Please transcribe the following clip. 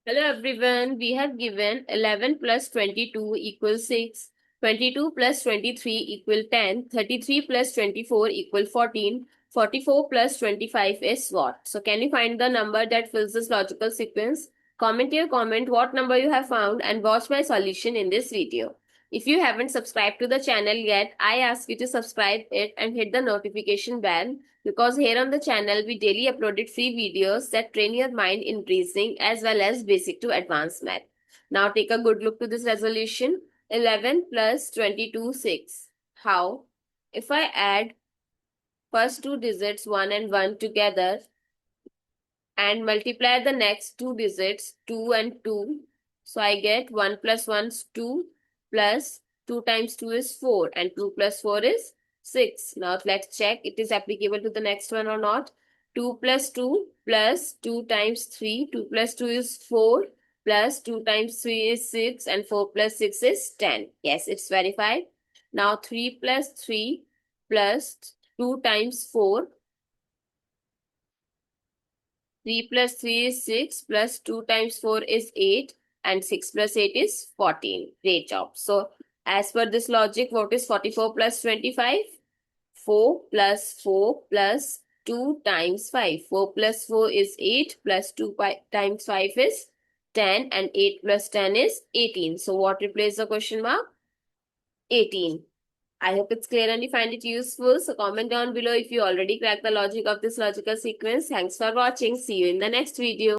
Hello everyone, we have given 11 plus 22 equals 6, 22 plus 23 equal 10, 33 plus 24 equal 14, 44 plus 25 is what? So can you find the number that fills this logical sequence? Comment your comment what number you have found and watch my solution in this video. If you haven't subscribed to the channel yet, I ask you to subscribe it and hit the notification bell because here on the channel we daily uploaded free videos that train your mind in reasoning as well as basic to advanced math. Now take a good look to this resolution. 11 plus 22 6. How? If I add first two digits 1 and 1 together and multiply the next two digits 2 and 2, so I get 1 plus 1 is 2 plus 2 times 2 is 4 and 2 plus 4 is 6. Now let's check it is applicable to the next one or not. 2 plus 2 times 3, 2 plus 2 is 4 plus 2 times 3 is 6 and 4 plus 6 is 10. Yes, it's verified. Now 3 plus 3 plus 2 times 4, 3 plus 3 is 6 plus 2 times 4 is 8 and 6 plus 8 is 14. Great job. So as per this logic, what is 44 plus 25? 4 plus 4 plus 2 times 5. 4 plus 4 is 8 plus 2 times 5 is 10 and 8 plus 10 is 18. So what replaces the question mark? 18. I hope it's clear and you find it useful. So comment down below if you already cracked the logic of this logical sequence. Thanks for watching. See you in the next video.